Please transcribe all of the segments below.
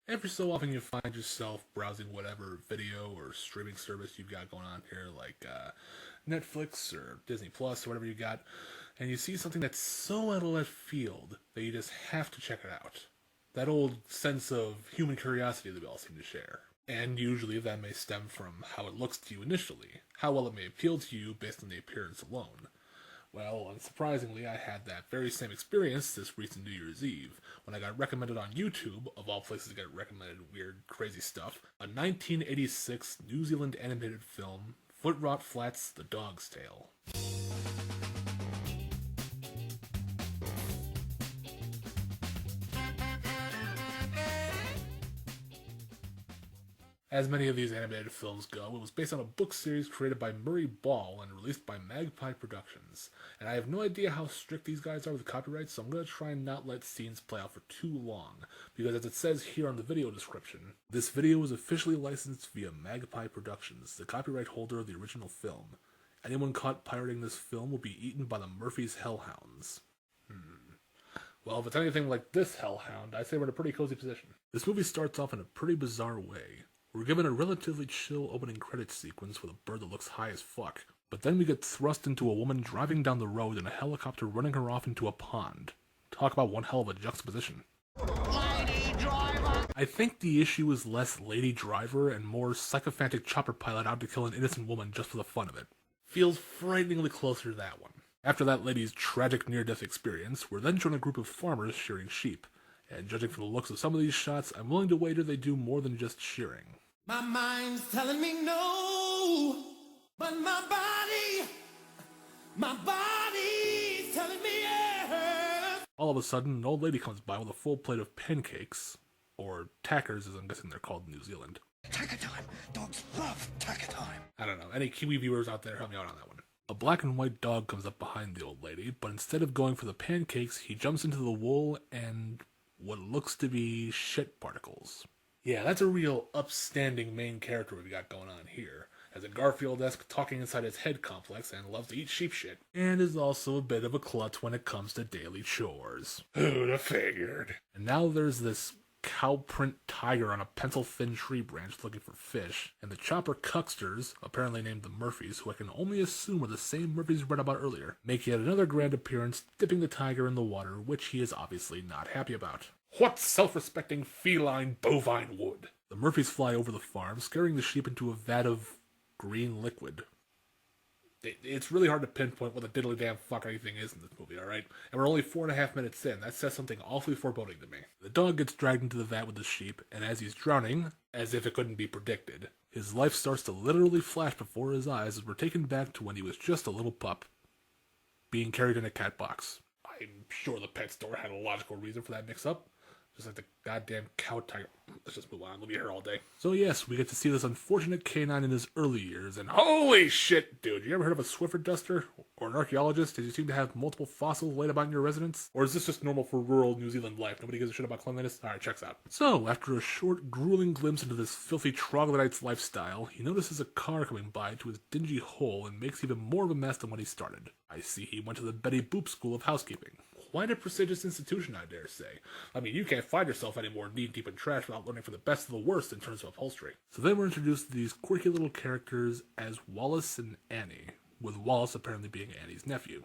Every so often you find yourself browsing whatever video or streaming service you've got going on here, like Netflix or Disney Plus or whatever you got, and you see something that's so out of left field that you just have to check it out. That old sense of human curiosity that we all seem to share. And usually that may stem from how it looks to you initially, how well it may appeal to you based on the appearance alone. Well, unsurprisingly, I had that very same experience this recent New Year's Eve, when I got recommended on YouTube, of all places to get recommended weird, crazy stuff, a 1986 New Zealand animated film, Footrot Flats The Dog's Tale. As many of these animated films go, it was based on a book series created by Murray Ball and released by Magpie Productions. And I have no idea how strict these guys are with copyright, so I'm going to try and not let scenes play out for too long, because as it says here on the video description, this video is officially licensed via Magpie Productions, the copyright holder of the original film. Anyone caught pirating this film will be eaten by the Murphy's Hellhounds. Well, if it's anything like this hellhound, I say we're in a pretty cozy position. This movie starts off in a pretty bizarre way. We're given a relatively chill opening credits sequence with a bird that looks high as fuck, but then we get thrust into a woman driving down the road and a helicopter running her off into a pond. Talk about one hell of a juxtaposition. Lady Driver! I think the issue is less Lady Driver and more sycophantic chopper pilot out to kill an innocent woman just for the fun of it. Feels frighteningly closer to that one. After that lady's tragic near-death experience, we're then shown a group of farmers shearing sheep, and judging from the looks of some of these shots, I'm willing to wager they do more than just shearing. My mind's telling me no, but my body's telling me yes. All of a sudden, an old lady comes by with a full plate of pancakes, or tackers as I'm guessing they're called in New Zealand. Tacker time. Dogs love tacker time. I don't know, any Kiwi viewers out there, help me out on that one. A black and white dog comes up behind the old lady, but instead of going for the pancakes, he jumps into the wool and what looks to be shit particles. Yeah, that's a real upstanding main character we've got going on here. Has a Garfield-esque talking inside his head complex and loves to eat sheep shit. And is also a bit of a klutz when it comes to daily chores. Who'd have figured? And now there's this cow print tiger on a pencil-thin tree branch looking for fish, and the chopper cucksters, apparently named the Murphys, who I can only assume are the same Murphys read about earlier, make yet another grand appearance, dipping the tiger in the water, which he is obviously not happy about. What self-respecting feline bovine would? The Murphys fly over the farm, scaring the sheep into a vat of green liquid. It's really hard to pinpoint what the diddly damn fuck anything is in this movie, alright? And we're only 4.5 minutes in. That says something awfully foreboding to me. The dog gets dragged into the vat with the sheep, and as he's drowning, as if it couldn't be predicted, his life starts to literally flash before his eyes as we're taken back to when he was just a little pup, being carried in a cat box. I'm sure the pet store had a logical reason for that mix-up. Just like the goddamn cow tiger. Let's just move on. We'll be here all day. So yes, we get to see this unfortunate canine in his early years, and holy shit, dude, you ever heard of a Swiffer duster? Or an archaeologist? Did you seem to have multiple fossils laid about in your residence? Or is this just normal for rural New Zealand life? Nobody gives a shit about cleanliness? Alright, checks out. So, after a short, grueling glimpse into this filthy troglodyte's lifestyle, he notices a car coming by to his dingy hole and makes even more of a mess than when he started. I see he went to the Betty Boop School of Housekeeping. Quite a prestigious institution, I dare say. I mean, you can't find yourself any more knee-deep in trash without learning from the best of the worst in terms of upholstery. So then we're introduced to these quirky little characters as Wallace and Annie, with Wallace apparently being Annie's nephew.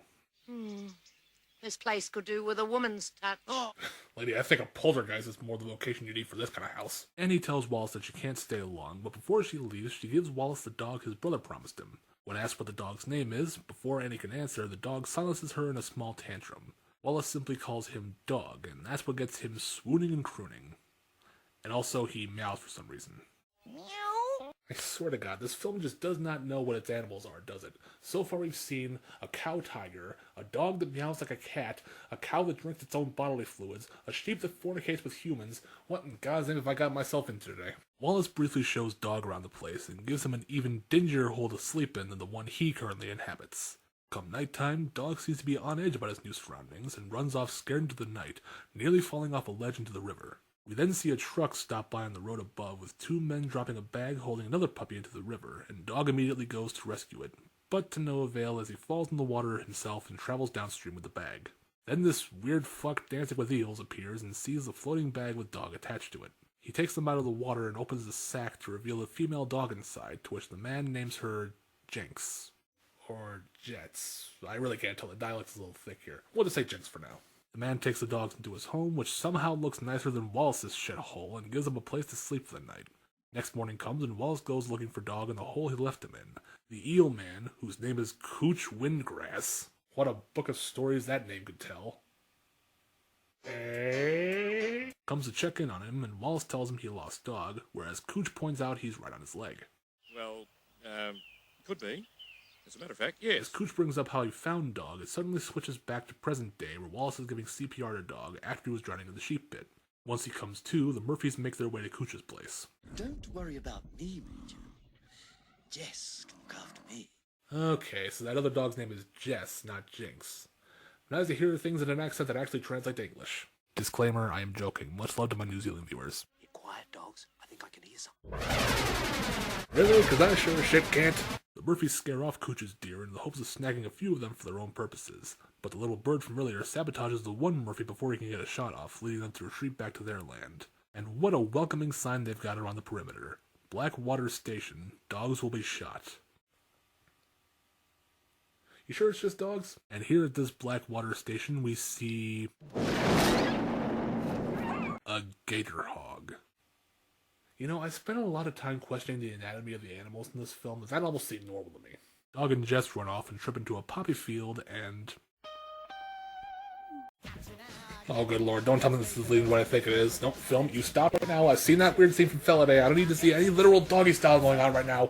This place could do with a woman's touch. Oh. Lady, I think a poltergeist is more the location you need for this kind of house. Annie tells Wallace that she can't stay long, but before she leaves, she gives Wallace the dog his brother promised him. When asked what the dog's name is, before Annie can answer, the dog silences her in a small tantrum. Wallace simply calls him Dog, and that's what gets him swooning and crooning. And also, he meows for some reason. Meow. I swear to God, this film just does not know what its animals are, does it? So far we've seen a cow tiger, a dog that meows like a cat, a cow that drinks its own bodily fluids, a sheep that fornicates with humans. What in God's name have I got myself into today? Wallace briefly shows Dog around the place and gives him an even dingier hole to sleep in than the one he currently inhabits. Come nighttime, Dog seems to be on edge about his new surroundings and runs off scared into the night, nearly falling off a ledge into the river. We then see a truck stop by on the road above with two men dropping a bag holding another puppy into the river, and Dog immediately goes to rescue it, but to no avail as he falls in the water himself and travels downstream with the bag. Then this weird fuck dancing with eels appears and sees the floating bag with Dog attached to it. He takes them out of the water and opens the sack to reveal a female dog inside, to which the man names her Jinx. Or Jets. I really can't tell, the dialect's a little thick here. We'll just say Jinx for now. The man takes the dogs into his home, which somehow looks nicer than Wallace's shithole, and gives them a place to sleep for the night. Next morning comes, and Wallace goes looking for Dog in the hole he left him in. The Eel Man, whose name is Cooch Windgrass. What a book of stories that name could tell. Comes to check in on him, and Wallace tells him he lost Dog, whereas Cooch points out he's right on his leg. Well, could be. As a matter of fact, yes. As Cooch brings up how he found Dog, it suddenly switches back to present day, where Wallace is giving CPR to Dog after he was drowning in the sheep pit. Once he comes to, the Murphys make their way to Cooch's place. Don't worry about me, Major. Jess can look after me. Okay, so that other dog's name is Jess, not Jinx. Nice to hear things in an accent that actually translates to English. Disclaimer, I am joking. Much love to my New Zealand viewers. Be quiet, dogs. I think I can hear something. Really? Because I sure as shit can't. The Murphys scare off Cooch's deer in the hopes of snagging a few of them for their own purposes, but the little bird from earlier sabotages the one Murphy before he can get a shot off, leading them to retreat back to their land. And what a welcoming sign they've got around the perimeter. Blackwater Station. Dogs will be shot. You sure it's just dogs? And here at this Blackwater Station we see a gator hog. You know, I spent a lot of time questioning the anatomy of the animals in this film, that almost seemed normal to me. Dog and Jess run off and trip into a poppy field and... Oh, good lord, don't tell me this is leading what I think it is. Nope, film, you stop it now. I've seen that weird scene from Fella Day. I don't need to see any literal doggy style going on right now.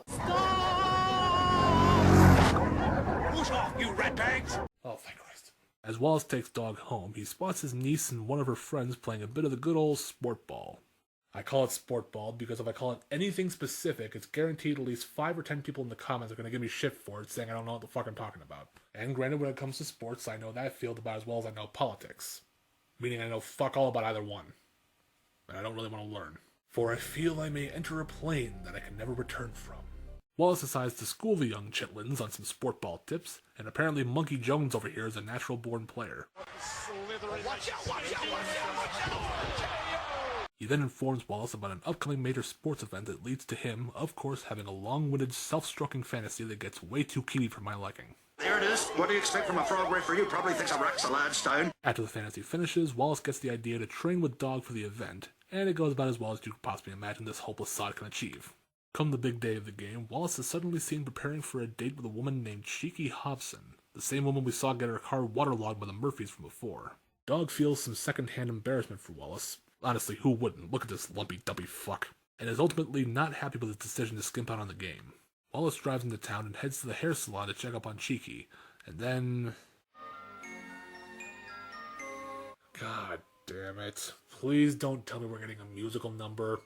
Push off, you ratbags! Oh, thank Christ. As Wallace takes Dog home, he spots his niece and one of her friends playing a bit of the good old sport ball. I call it sport ball because if I call it anything specific, it's guaranteed at least 5 or 10 people in the comments are going to give me shit for it, saying I don't know what the fuck I'm talking about. And granted, when it comes to sports, I know that field about as well as I know politics. Meaning I know fuck all about either one. And I don't really want to learn. For I feel I may enter a plane that I can never return from. Wallace decides to school the young chitlins on some sport ball tips, and apparently Monkey Jones over here is a natural-born player. Watch out! He then informs Wallace about an upcoming major sports event that leads to him, of course, having a long-winded, self-stroking fantasy that gets way too Kiwi for my liking. There it is. What do you expect from a frog referee who probably thinks a rack's a large stone? After the fantasy finishes, Wallace gets the idea to train with Dog for the event, and it goes about as well as you could possibly imagine this hopeless sod can achieve. Come the big day of the game, Wallace is suddenly seen preparing for a date with a woman named Cheeky Hobson, the same woman we saw get her car waterlogged by the Murphys from before. Dog feels some second-hand embarrassment for Wallace. Honestly, who wouldn't? Look at this lumpy, dumpy fuck. And is ultimately not happy with his decision to skimp out on the game. Wallace drives into town and heads to the hair salon to check up on Cheeky. And then... God damn it. Please don't tell me we're getting a musical number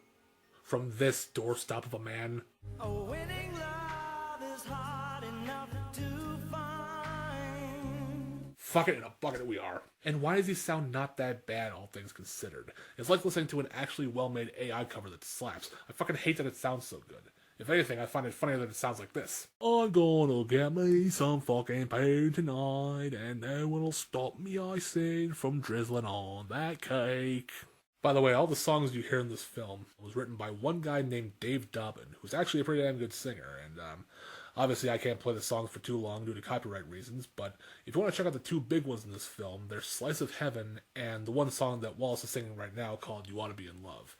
from this doorstop of a man. A winning love is hard enough to find. Fuck it in a bucket we are. And why does he sound not that bad, all things considered? It's like listening to an actually well-made AI cover that slaps. I fucking hate that it sounds so good. If anything, I find it funnier that it sounds like this. I'm gonna get me some fucking pain tonight, and no one'll stop me, I sing, from drizzling on that cake. By the way, all the songs you hear in this film was written by one guy named Dave Dobbin, who's actually a pretty damn good singer, and obviously I can't play the songs for too long due to copyright reasons, but if you want to check out the two big ones in this film, they're Slice of Heaven and the one song that Wallace is singing right now called You Ought to Be in Love.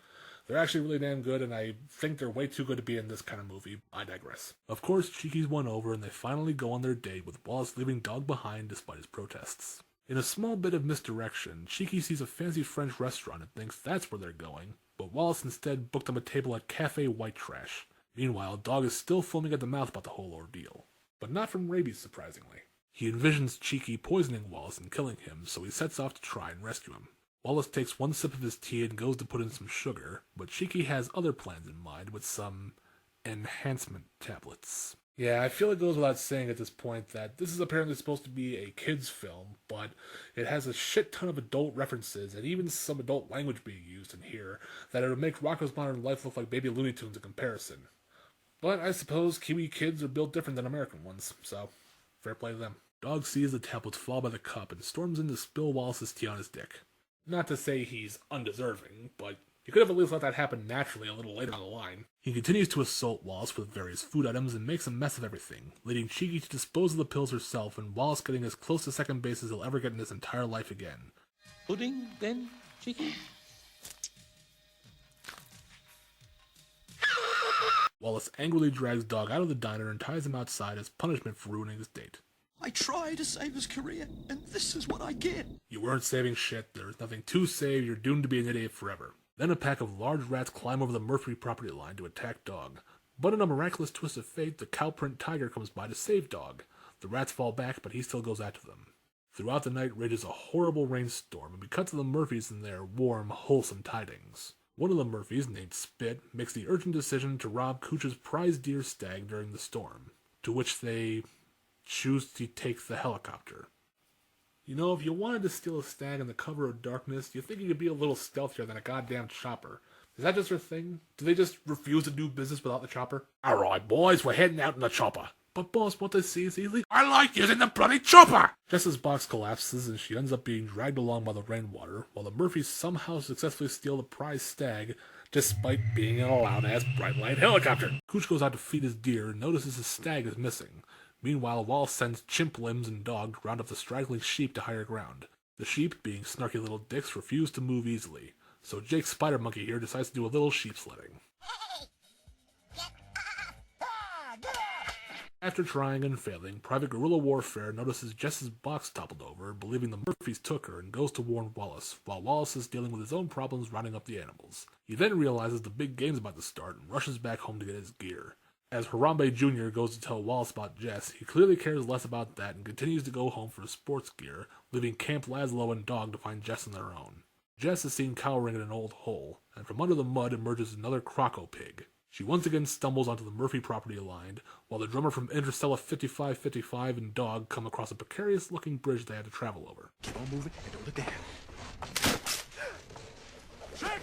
They're actually really damn good, and I think they're way too good to be in this kind of movie. I digress. Of course, Cheeky's won over, and they finally go on their date, with Wallace leaving Dog behind despite his protests. In a small bit of misdirection, Cheeky sees a fancy French restaurant and thinks that's where they're going, but Wallace instead booked them a table at Cafe White Trash. Meanwhile, Dog is still foaming at the mouth about the whole ordeal. But not from rabies, surprisingly. He envisions Cheeky poisoning Wallace and killing him, so he sets off to try and rescue him. Wallace takes one sip of his tea and goes to put in some sugar, but Cheeky has other plans in mind with some enhancement tablets. Yeah, I feel it goes without saying at this point that this is apparently supposed to be a kid's film, but it has a shit ton of adult references and even some adult language being used in here that it would make Rocko's Modern Life look like Baby Looney Tunes in comparison. But I suppose Kiwi kids are built different than American ones, so fair play to them. Dog sees the tablets fall by the cup and storms in to spill Wallace's tea on his dick. Not to say he's undeserving, but He could have at least let that happen naturally a little later on the line. He continues to assault Wallace with various food items and makes a mess of everything, leading Cheeky to dispose of the pills herself and Wallace getting as close to second base as he'll ever get in his entire life again. Pudding, then, Cheeky? Wallace angrily drags Dog out of the diner and ties him outside as punishment for ruining his date. I try to save his career, and this is what I get. You weren't saving shit, there's nothing to save, you're doomed to be an idiot forever. Then a pack of large rats climb over the Murphy property line to attack Dog. But in a miraculous twist of fate, the cowprint tiger comes by to save Dog. The rats fall back, but he still goes after them. Throughout the night rages a horrible rainstorm, and we cut to the Murphys in their warm, wholesome tidings. One of the Murphys, named Spit, makes the urgent decision to rob Cooch's prize deer stag during the storm, to which they choose to take the helicopter. You know, if you wanted to steal a stag in the cover of darkness, you think you could be a little stealthier than a goddamn chopper. Is that just their thing? Do they just refuse to do business without the chopper? Alright, boys, we're heading out in the chopper. But boss, what they see is illegal. I like using the bloody chopper! Jess's box collapses and she ends up being dragged along by the rainwater, while the Murphys somehow successfully steal the prize stag, despite being in a loud-ass bright light helicopter. Cooch goes out to feed his deer and notices his stag is missing. Meanwhile, Wallace sends Chimp Limbs and Dog to round up the straggling sheep to higher ground. The sheep, being snarky little dicks, refuse to move easily, so Jake Spider Monkey here decides to do a little sheep sledding. After trying and failing, Private Guerrilla Warfare notices Jess's box toppled over, believing the Murphys took her, and goes to warn Wallace, while Wallace is dealing with his own problems rounding up the animals. He then realizes the big game's about to start and rushes back home to get his gear. As Harambe Jr. goes to tell Wallace about Jess, he clearly cares less about that and continues to go home for his sports gear, leaving Camp Laszlo and Dog to find Jess on their own. Jess is seen cowering in an old hole, and from under the mud emerges another Croco pig. She once again stumbles onto the Murphy property line, while the drummer from Interstellar 5555 and Dog come across a precarious-looking bridge they had to travel over. Keep on moving and don't look down. Check!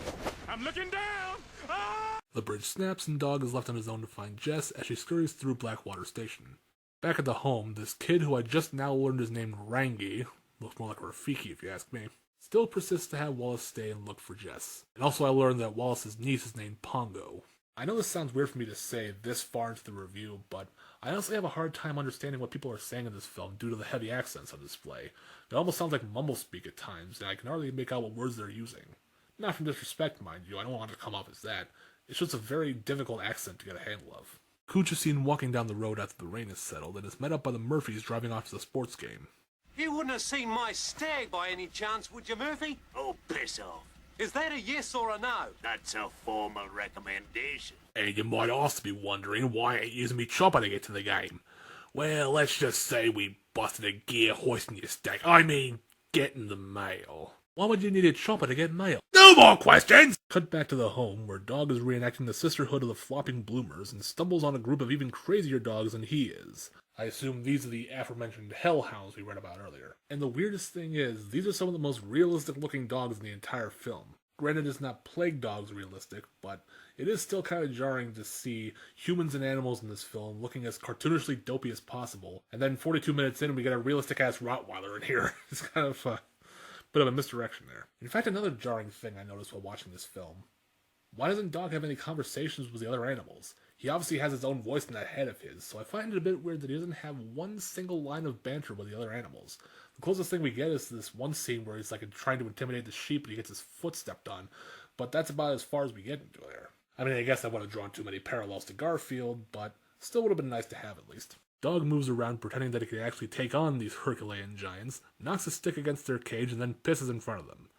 I'm looking down! Ah! The bridge snaps and Dog is left on his own to find Jess as she scurries through Blackwater Station. Back at the home, this kid who I just now learned is named Rangi, looks more like a Rafiki if you ask me, still persists to have Wallace stay and look for Jess. And also I learned that Wallace's niece is named Pongo. I know this sounds weird for me to say this far into the review, but I honestly have a hard time understanding what people are saying in this film due to the heavy accents on display. It almost sounds like mumblespeak at times, and I can hardly make out what words they're using. Not from disrespect, mind you, I don't want it to come off as that. It's just a very difficult accent to get a handle of. Cooch is seen walking down the road after the rain has settled and is met up by the Murphys driving off to the sports game. You wouldn't have seen my stag by any chance, would you, Murphy? Oh, piss off. Is that a yes or a no? That's a formal recommendation. And you might also be wondering why I ain't using me chopper to get to the game. Well, let's just say we busted a gear hoisting your stag. I mean, getting the mail. Why would you need a chopper to get mail? No more questions! Cut back to the home, where Dog is reenacting the sisterhood of the flopping bloomers and stumbles on a group of even crazier dogs than he is. I assume these are the aforementioned hellhounds we read about earlier. And the weirdest thing is, these are some of the most realistic looking dogs in the entire film. Granted, it's not Plague Dogs realistic, but it is still kind of jarring to see humans and animals in this film looking as cartoonishly dopey as possible, and then 42 minutes in we get a realistic-ass Rottweiler in here. It's kind of a bit of a misdirection there. In fact, another jarring thing I noticed while watching this film. Why doesn't Dog have any conversations with the other animals? He obviously has his own voice in that head of his, so I find it a bit weird that he doesn't have one single line of banter with the other animals. The closest thing we get is this one scene where he's like trying to intimidate the sheep and he gets his foot stepped on, but that's about as far as we get into there. I mean, I guess I would have drawn too many parallels to Garfield, but still would have been nice to have at least. Dog moves around pretending that he can actually take on these Herculean giants, knocks a stick against their cage, and then pisses in front of them.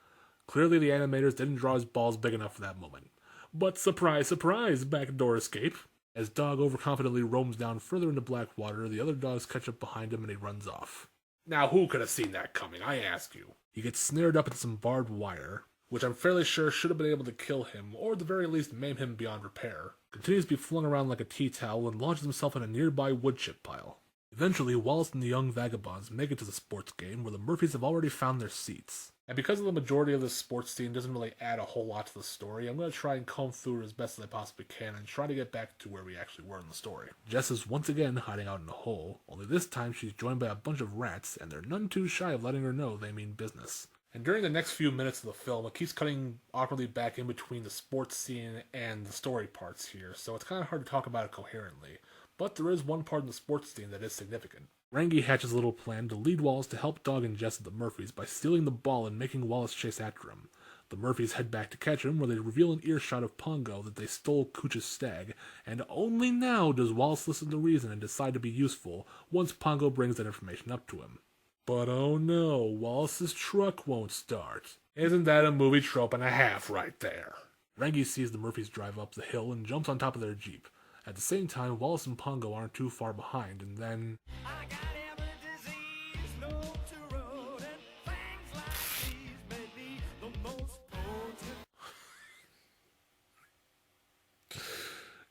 Clearly the animators didn't draw his balls big enough for that moment. But surprise, surprise, backdoor escape. As Dog overconfidently roams down further into Blackwater, the other dogs catch up behind him and he runs off. Now who could have seen that coming, I ask you? He gets snared up in some barbed wire, which I'm fairly sure should have been able to kill him, or at the very least maim him beyond repair. Continues to be flung around like a tea towel and launches himself in a nearby wood chip pile. Eventually, Wallace and the young vagabonds make it to the sports game where the Murphys have already found their seats. And because of the majority of this sports scene doesn't really add a whole lot to the story, I'm going to try and comb through it as best as I possibly can and try to get back to where we actually were in the story. Jess is once again hiding out in a hole, only this time she's joined by a bunch of rats, and they're none too shy of letting her know they mean business. And during the next few minutes of the film, it keeps cutting awkwardly back in between the sports scene and the story parts here, so it's kind of hard to talk about it coherently. But there is one part in the sports scene that is significant. Rangi hatches a little plan to lead Wallace to help Dog and Jess at the Murphys by stealing the ball and making Wallace chase after him. The Murphys head back to catch him, where they reveal an earshot of Pongo that they stole Cooch's stag, and only now does Wallace listen to reason and decide to be useful once Pongo brings that information up to him. But oh no, Wallace's truck won't start. Isn't that a movie trope and a half right there? Rangi sees the Murphys drive up the hill and jumps on top of their Jeep. At the same time, Wallace and Pongo aren't too far behind, and then... I got every disease known to road, and things like these may be the most potent.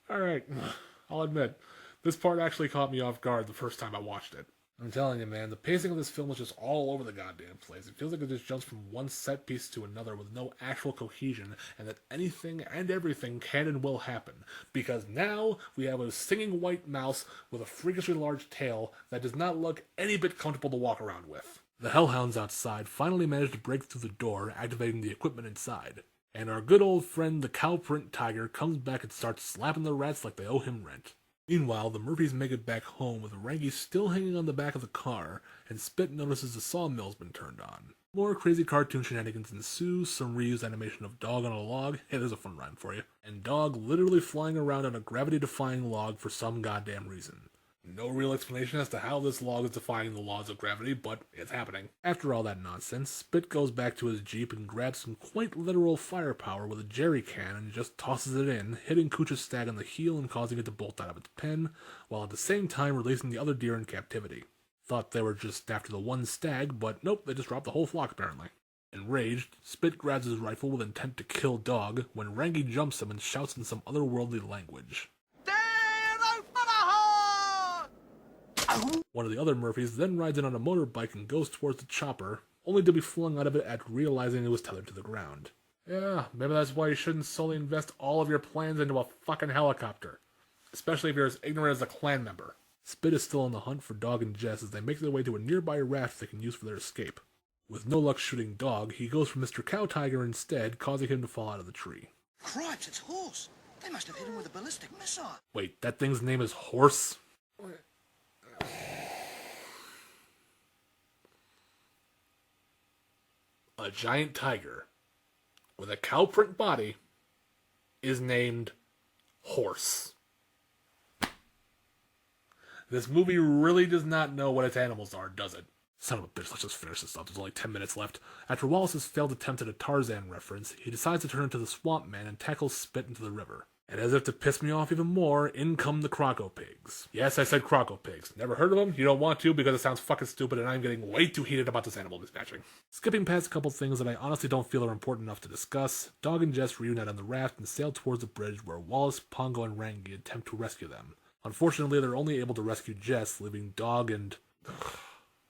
Alright, I'll admit, this part actually caught me off guard the first time I watched it. I'm telling you, man, the pacing of this film is just all over the goddamn place. It feels like it just jumps from one set piece to another with no actual cohesion, and that anything and everything can and will happen. Because now we have a singing white mouse with a freakishly large tail that does not look any bit comfortable to walk around with. The hellhounds outside finally manage to break through the door, activating the equipment inside. And our good old friend, the cowprint tiger, comes back and starts slapping the rats like they owe him rent. Meanwhile, the Murphys make it back home with Rangi still hanging on the back of the car, and Spit notices the sawmill's been turned on. More crazy cartoon shenanigans ensue, some reused animation of Dog on a log, hey, there's a fun rhyme for you, and Dog literally flying around on a gravity-defying log for some goddamn reason. No real explanation as to how this log is defying the laws of gravity, but it's happening. After all that nonsense, Spit goes back to his Jeep and grabs some quite literal firepower with a jerry can and just tosses it in, hitting Cooch's stag on the heel and causing it to bolt out of its pen, while at the same time releasing the other deer in captivity. Thought they were just after the one stag, but nope, they just dropped the whole flock apparently. Enraged, Spit grabs his rifle with intent to kill Dog, when Rangi jumps him and shouts in some otherworldly language. One of the other Murphys then rides in on a motorbike and goes towards the chopper, only to be flung out of it after realizing it was tethered to the ground. Yeah, maybe that's why you shouldn't solely invest all of your plans into a fucking helicopter. Especially if you're as ignorant as a clan member. Spit is still on the hunt for Dog and Jess as they make their way to a nearby raft they can use for their escape. With no luck shooting Dog, he goes for Mr. Cow Tiger instead, causing him to fall out of the tree. Cripes, it's Horse. They must have hit him with a ballistic missile. Wait, that thing's name is Horse? A giant tiger with a cow print body is named Horse. This movie really does not know what its animals are, does it? Son of a bitch, let's just finish this up. There's only 10 minutes left. After Wallace's failed attempt at a Tarzan reference, he decides to turn into the Swamp Man and tackles Spit into the river. And as if to piss me off even more, in come the Croco Pigs. Yes, I said Croco Pigs. Never heard of them? You don't want to because it sounds fucking stupid and I'm getting way too heated about this animal mismatching. Skipping past a couple things that I honestly don't feel are important enough to discuss, Dog and Jess reunite on the raft and sail towards the bridge where Wallace, Pongo, and Rangi attempt to rescue them. Unfortunately, they're only able to rescue Jess, leaving Dog and...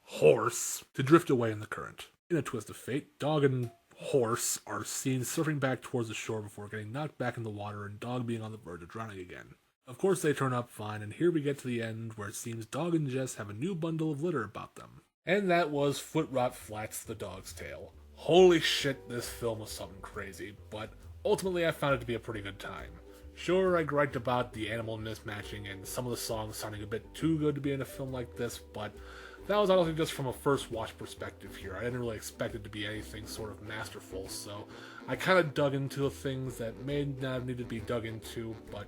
Horse to drift away in the current. In a twist of fate, Dog and Horse are seen surfing back towards the shore before getting knocked back in the water and Dog being on the verge of drowning again. Of course they turn up fine, and here we get to the end where it seems Dog and Jess have a new bundle of litter about them. And that was Footrot Flats the Dog's Tale. Holy shit, this film was something crazy, but ultimately I found it to be a pretty good time. Sure, I griped about the animal mismatching and some of the songs sounding a bit too good to be in a film like this, but that was honestly just from a first watch perspective here. I didn't really expect it to be anything sort of masterful, so I kind of dug into things that may not have needed to be dug into, but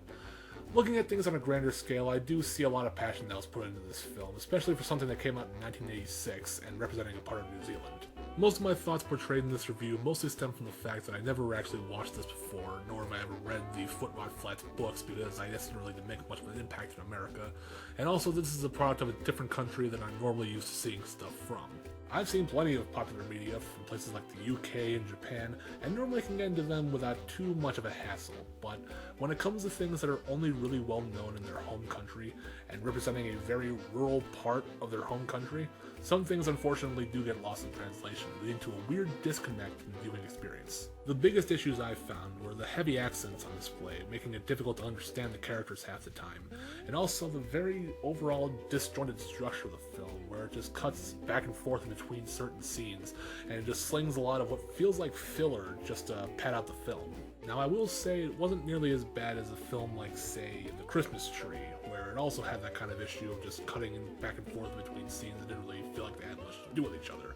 looking at things on a grander scale, I do see a lot of passion that was put into this film, especially for something that came out in 1986 and representing a part of New Zealand. Most of my thoughts portrayed in this review mostly stem from the fact that I never actually watched this before, nor have I ever read the Footrot Flats books because I guess didn't really make much of an impact in America, and also this is a product of a different country than I'm normally used to seeing stuff from. I've seen plenty of popular media from places like the UK and Japan, and normally can get into them without too much of a hassle, but when it comes to things that are only really well known in their home country, and representing a very rural part of their home country, some things unfortunately do get lost in translation, leading to a weird disconnect in the viewing experience. The biggest issues I found were the heavy accents on display, making it difficult to understand the characters half the time, and also the very overall disjointed structure of the film, where it just cuts back and forth in between between certain scenes, and it just slings a lot of what feels like filler just to pad out the film. Now, I will say it wasn't nearly as bad as a film like, say, The Christmas Tree, where it also had that kind of issue of just cutting back and forth between scenes that didn't really feel like they had much to do with each other.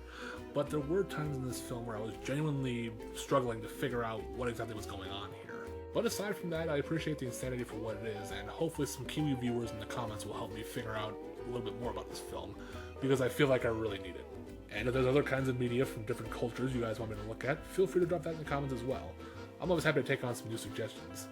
But there were times in this film where I was genuinely struggling to figure out what exactly was going on here. But aside from that, I appreciate the insanity for what it is, and hopefully some Kiwi viewers in the comments will help me figure out a little bit more about this film, because I feel like I really need it. And if there's other kinds of media from different cultures you guys want me to look at, feel free to drop that in the comments as well. I'm always happy to take on some new suggestions,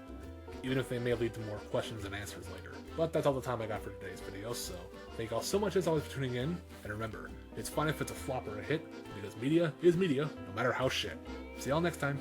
even if they may lead to more questions and answers later. But that's all the time I got for today's video, so thank y'all so much as always for tuning in, and remember, it's fine if it's a flop or a hit, because media is media, no matter how shit. See y'all next time.